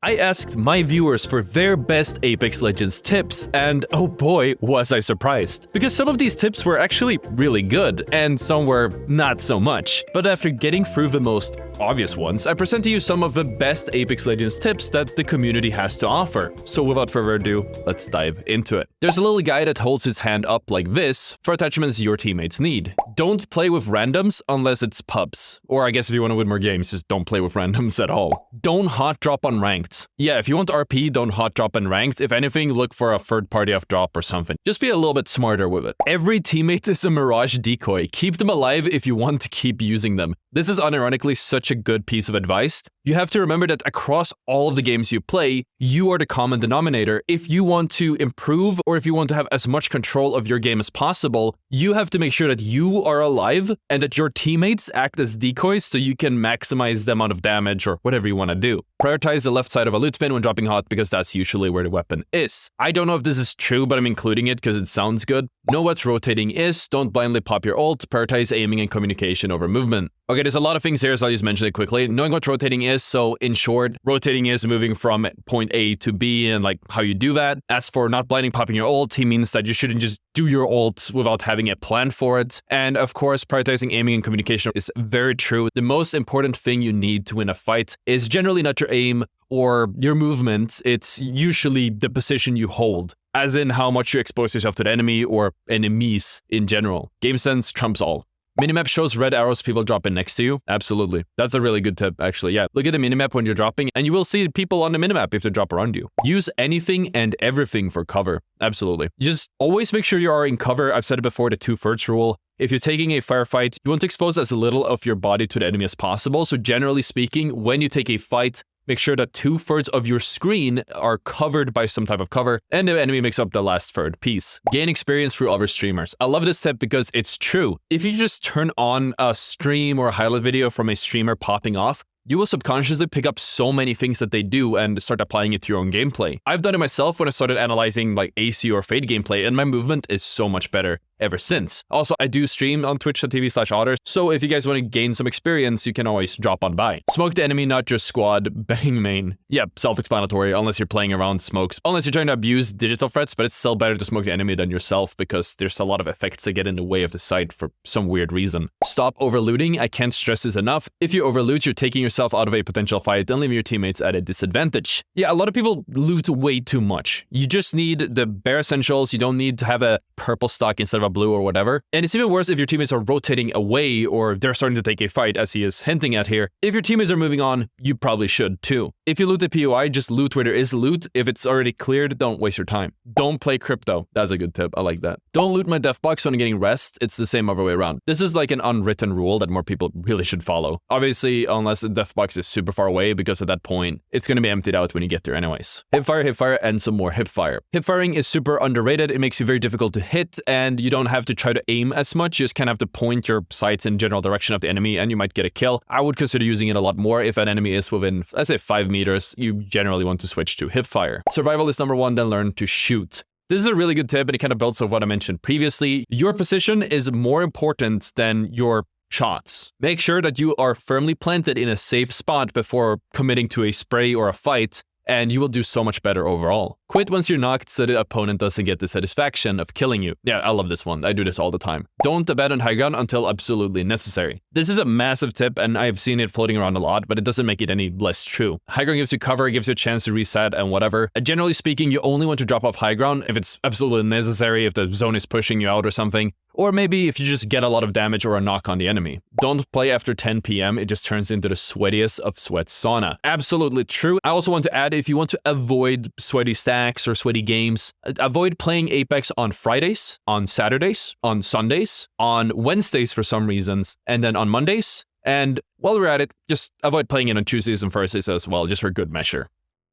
I asked my viewers for their best Apex Legends tips, and oh boy, was I surprised. Because some of these tips were actually really good, and some were not so much. But after getting through the most obvious ones, I present to you some of the best Apex Legends tips that the community has to offer. So without further ado, let's dive into it. There's a little guy that holds his hand up like this for attachments your teammates need. Don't play with randoms unless it's pubs. Or I guess if you want to win more games, just don't play with randoms at all. Don't hot drop on ranked. Yeah, if you want RP, don't hot drop on ranked. If anything, look for a third party off drop or something. Just be a little bit smarter with it. Every teammate is a mirage decoy. Keep them alive if you want to keep using them. This is unironically such a good piece of advice. You have to remember that across all of the games you play, you are the common denominator. If you want to improve or if you want to have as much control of your game as possible, you have to make sure that you are alive and that your teammates act as decoys so you can maximize the amount of damage or whatever you want to do. Prioritize the left side of a loot bin when dropping hot because that's usually where the weapon is. I don't know if this is true, but I'm including it because it sounds good. Know what rotating is, don't blindly pop your ult, prioritize aiming and communication over movement. Okay, there's a lot of things here, so I'll just mention it quickly. Knowing what rotating is, so in short, rotating is moving from point A to B and like how you do that. As for not blinding popping your ult, he means that you shouldn't just do your ult without having a plan for it. And of course, prioritizing aiming and communication is very true. The most important thing you need to win a fight is generally not your aim or your movement. It's usually the position you hold, as in how much you expose yourself to the enemy or enemies in general. Game sense trumps all. Minimap shows red arrows people drop in next to you. Absolutely. That's a really good tip, actually. Yeah, look at the minimap when you're dropping, and you will see people on the minimap if they drop around you. Use anything and everything for cover. Absolutely. Just always make sure you are in cover. I've said it before, the 2/3 rule. If you're taking a firefight, you want to expose as little of your body to the enemy as possible. So generally speaking, when you take a fight, make sure that 2/3 of your screen are covered by some type of cover, and the enemy makes up the last third piece. Gain experience through other streamers. I love this tip because it's true. If you just turn on a stream or a highlight video from a streamer popping off, you will subconsciously pick up so many things that they do and start applying it to your own gameplay. I've done it myself when I started analyzing like AC or Fade gameplay, and my movement is so much better ever since. Also, I do stream on twitch.tv/Ottr, so if you guys want to gain some experience, you can always drop on by. Smoke the enemy, not just squad. Bang main. Yeah, self-explanatory, unless you're playing around smokes. Unless you're trying to abuse digital threats, but it's still better to smoke the enemy than yourself because there's a lot of effects that get in the way of the sight for some weird reason. Stop overlooting. I can't stress this enough. If you overloot, you're taking yourself out of a potential fight and leaving your teammates at a disadvantage. Yeah, a lot of people loot way too much. You just need the bare essentials. You don't need to have a purple stock instead of a blue or whatever. And it's even worse if your teammates are rotating away or they're starting to take a fight, as he is hinting at here. If your teammates are moving on, you probably should too. If you loot the POI, just loot where there is loot. If it's already cleared, don't waste your time. Don't play crypto. That's a good tip. I like that. Don't loot my def box when I'm getting rest. It's the same other way around. This is like an unwritten rule that more people really should follow. Obviously, unless the def box is super far away, because at that point, it's going to be emptied out when you get there anyways. Hipfire, and some more hipfire. Hipfiring is super underrated. It makes you very difficult to hit, and you don't have to try to aim as much. You just kind of have to point your sights in general direction of the enemy, and you might get a kill. I would consider using it a lot more. If an enemy is within, let's say, 5 meters, you generally want to switch to hipfire. Survival is number one, then learn to shoot. This is a really good tip, and it kind of builds on what I mentioned previously. Your position is more important than your shots. Make sure that you are firmly planted in a safe spot before committing to a spray or a fight, and you will do so much better overall. Quit once you're knocked so the opponent doesn't get the satisfaction of killing you. Yeah, I love this one. I do this all the time. Don't abandon high ground until absolutely necessary. This is a massive tip, and I've seen it floating around a lot, but it doesn't make it any less true. High ground gives you cover, gives you a chance to reset and whatever. Generally speaking, you only want to drop off high ground if it's absolutely necessary, if the zone is pushing you out or something. Or maybe if you just get a lot of damage or a knock on the enemy. Don't play after 10 p.m. It just turns into the sweatiest of sweat sauna. Absolutely true. I also want to add, if you want to avoid sweaty stacks or sweaty games, avoid playing Apex on Fridays, on Saturdays, on Sundays, on Wednesdays for some reasons, and then on Mondays. And while we're at it, just avoid playing it on Tuesdays and Thursdays as well, just for good measure.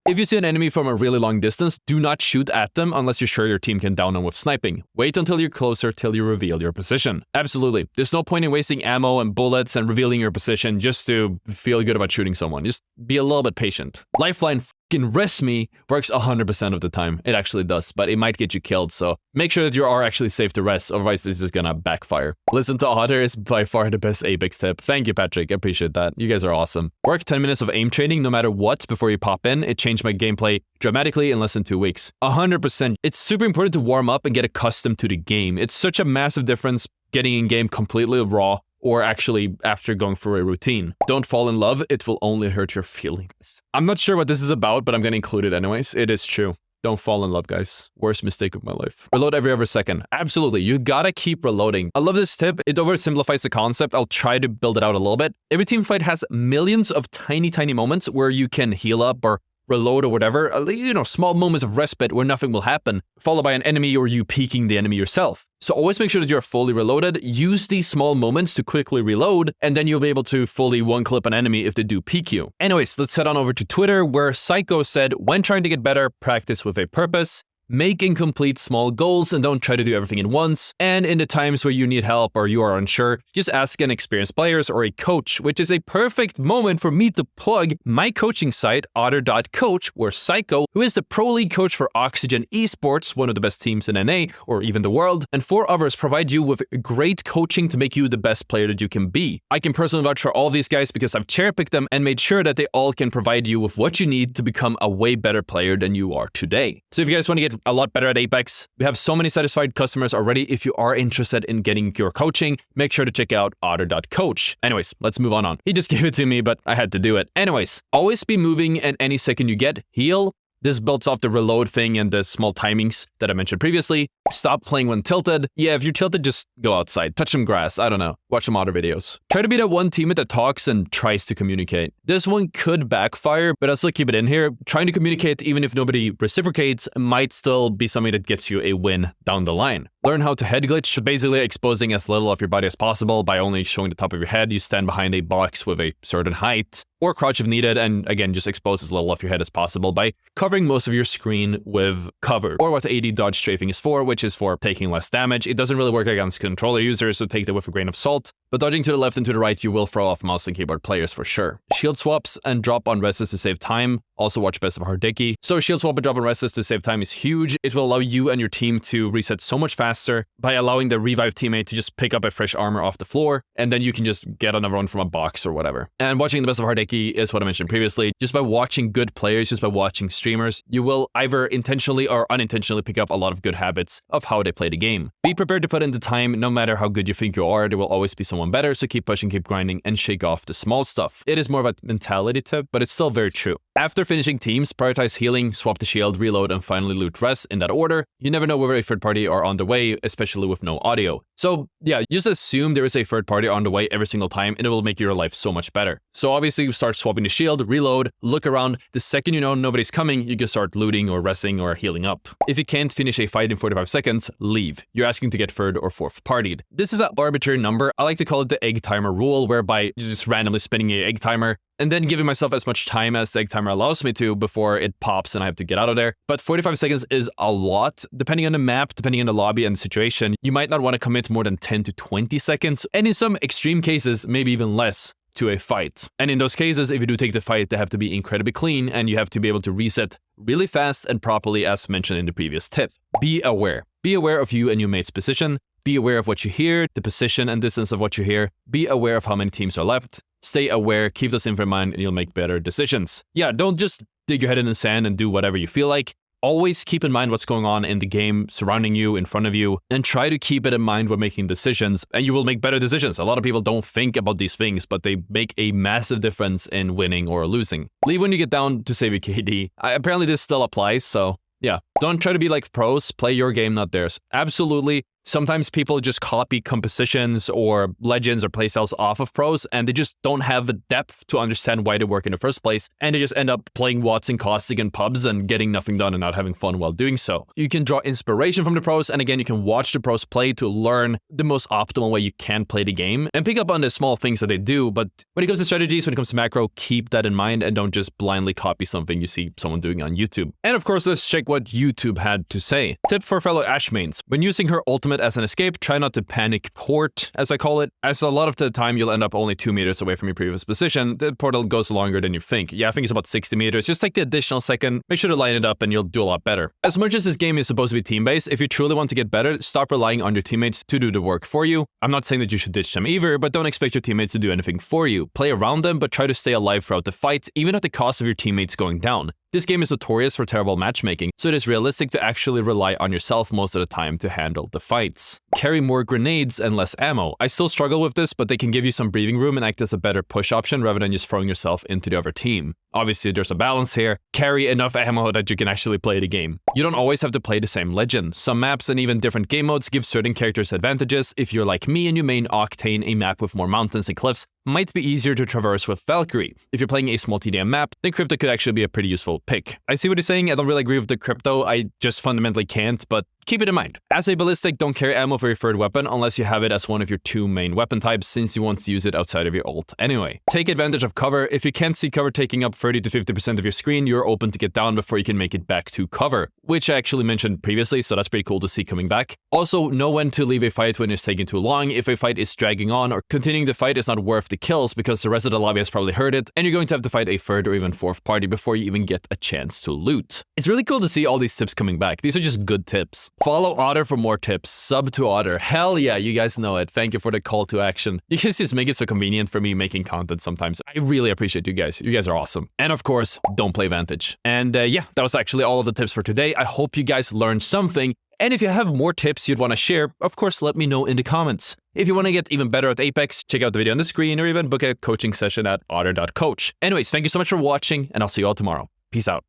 If you see an enemy from a really long distance, do not shoot at them unless you're sure your team can down them with sniping. Wait until you're closer till you reveal your position. Absolutely. There's no point in wasting ammo and bullets and revealing your position just to feel good about shooting someone. Just be a little bit patient. Lifeline fucking rest me works 100% of the time. It actually does, but it might get you killed, so make sure that you are actually safe to rest, otherwise this is gonna backfire. Listen to Ottr is by far the best Apex tip. Thank you, Patrick. I appreciate that. You guys are awesome. Work 10 minutes of aim training no matter what before you pop in. It changed my gameplay dramatically in less than 2 weeks. 100%. It's super important to warm up and get accustomed to the game. It's such a massive difference getting in game completely raw or actually after going through a routine. Don't fall in love, it will only hurt your feelings. I'm not sure what this is about, but I'm gonna include it anyways. It is true. Don't fall in love, guys. Worst mistake of my life. Reload every other second. Absolutely, you gotta keep reloading. I love this tip. It oversimplifies the concept. I'll try to build it out a little bit. Every team fight has millions of tiny moments where you can heal up or reload or whatever, you know, small moments of respite where nothing will happen, followed by an enemy or you peeking the enemy yourself. So always make sure that you're fully reloaded, use these small moments to quickly reload, and then you'll be able to fully one-clip an enemy if they do peek you. Anyways, let's head on over to Twitter, where Psycho said, when trying to get better, practice with a purpose. Make incomplete small goals and don't try to do everything at once. And in the times where you need help or you are unsure, just ask an experienced players or a coach, which is a perfect moment for me to plug my coaching site, Ottr.coach, where Psycho, who is the pro league coach for Oxygen Esports, one of the best teams in NA or even the world, and 4 others provide you with great coaching to make you the best player that you can be. I can personally vouch for all these guys because I've cherry-picked them and made sure that they all can provide you with what you need to become a way better player than you are today. So if you guys want to get a lot better at Apex, we have so many satisfied customers already. If you are interested in getting your coaching, make sure to check out Ottr.coach. Anyways, let's move on. He just gave it to me, but I had to do it. Anyways, always be moving, and any second you get, heal. This builds off the reload thing and the small timings that I mentioned previously. Stop playing when tilted. Yeah, if you're tilted, just go outside, touch some grass, I don't know, watch some other videos. Try to be that one teammate that talks and tries to communicate. This one could backfire, but I'll still keep it in here. Trying to communicate even if nobody reciprocates might still be something that gets you a win down the line. Learn how to head glitch, basically exposing as little of your body as possible by only showing the top of your head. You stand behind a box with a certain height, or crouch if needed, and again, just expose as little of your head as possible by covering most of your screen with cover, or what AD dodge strafing is for, which is for taking less damage. It doesn't really work against controller users, so take that with a grain of salt. But dodging to the left and to the right, you will throw off mouse and keyboard players for sure. Shield swaps and drop on rests to save time. Also watch Best of Hardeki. So shield swap and drop on rests to save time is huge. It will allow you and your team to reset so much faster by allowing the revive teammate to just pick up a fresh armor off the floor, and then you can just get another one from a box or whatever. And watching the Best of Hardeki is what I mentioned previously. Just by watching good players, just by watching streamers, you will either intentionally or unintentionally pick up a lot of good habits of how they play the game. Be prepared to put in the time. No matter how good you think you are, there will always be someone better, so keep pushing, keep grinding, and shake off the small stuff. It is more of a mentality tip, but it's still very true. After finishing teams, prioritize healing, swap the shield, reload, and finally loot rest in that order. You never know whether a third party are on the way, especially with no audio. So yeah, just assume there is a third party on the way every single time, and it will make your life so much better. So obviously you start swapping the shield, reload, look around. The second you know nobody's coming, you can start looting or resting or healing up. If you can't finish a fight in 45 seconds, leave. You're asking to get third or fourth partied. This is an arbitrary number. I like to call it the egg timer rule, whereby you're just randomly spinning an egg timer and then giving myself as much time as the egg timer allows me to before it pops and I have to get out of there. But 45 seconds is a lot. Depending on the map, depending on the lobby and the situation, you might not want to commit more than 10 to 20 seconds, and in some extreme cases, maybe even less, to a fight. And in those cases, if you do take the fight, they have to be incredibly clean, and you have to be able to reset really fast and properly, as mentioned in the previous tip. Be aware. Be aware of you and your mate's position. Be aware of what you hear, the position and distance of what you hear. Be aware of how many teams are left. Stay aware, keep this info in mind, and you'll make better decisions. Yeah, don't just dig your head in the sand and do whatever you feel like. Always keep in mind what's going on in the game, surrounding you, in front of you, and try to keep it in mind when making decisions, and you will make better decisions. A lot of people don't think about these things, but they make a massive difference in winning or losing. Leave when you get down to save your KD. Apparently this still applies, so yeah. Don't try to be like pros, play your game, not theirs. Absolutely. Sometimes people just copy compositions or legends or playstyles off of pros, and they just don't have the depth to understand why they work in the first place, and they just end up playing Watts and Caustic in pubs and getting nothing done and not having fun while doing so. You can draw inspiration from the pros, and again, you can watch the pros play to learn the most optimal way you can play the game, and pick up on the small things that they do. But when it comes to strategies, when it comes to macro, keep that in mind, and don't just blindly copy something you see someone doing on YouTube. And of course, let's check what YouTube had to say. Tip for fellow Ash mains. When using her ultimate it as an escape. Try not to panic port, as I call it, as a lot of the time you'll end up only 2 meters away from your previous position. The portal goes longer than you think. Yeah, I think it's about 60 meters. Just take the additional second, make sure to line it up, and you'll do a lot better. As much as this game is supposed to be team-based, if you truly want to get better, stop relying on your teammates to do the work for you. I'm not saying that you should ditch them either, but don't expect your teammates to do anything for you. Play around them, but try to stay alive throughout the fight, even at the cost of your teammates going down. This game is notorious for terrible matchmaking, so it is realistic to actually rely on yourself most of the time to handle the fights. Carry more grenades and less ammo. I still struggle with this, but they can give you some breathing room and act as a better push option rather than just throwing yourself into the other team. Obviously, there's a balance here. Carry enough ammo that you can actually play the game. You don't always have to play the same legend. Some maps and even different game modes give certain characters advantages. If you're like me and you main Octane, a map with more mountains and cliffs might be easier to traverse with Valkyrie. If you're playing a small TDM map, then Crypto could actually be a pretty useful pick. I see what he's saying. I don't really agree with the Crypto. I just fundamentally can't, but keep it in mind. As a ballistic, don't carry ammo for your third weapon unless you have it as one of your 2 main weapon types, since you won't use it outside of your ult anyway. Take advantage of cover. If you can't see cover taking up 30 to 50% of your screen, you're open to get down before you can make it back to cover, which I actually mentioned previously, so that's pretty cool to see coming back. Also, know when to leave a fight when it's taking too long. If a fight is dragging on or continuing the fight is not worth the kills because the rest of the lobby has probably heard it, and you're going to have to fight a third or even fourth party before you even get a chance to loot. It's really cool to see all these tips coming back. These are just good tips. Follow Ottr for more tips. Sub to Ottr. Hell yeah, you guys know it. Thank you for the call to action. You guys just make it so convenient for me making content sometimes. I really appreciate you guys. You guys are awesome. And of course, don't play Vantage. And yeah, that was actually all of the tips for today. I hope you guys learned something. And if you have more tips you'd want to share, of course, let me know in the comments. If you want to get even better at Apex, check out the video on the screen or even book a coaching session at ottr.coach. Anyways, thank you so much for watching, and I'll see you all tomorrow. Peace out.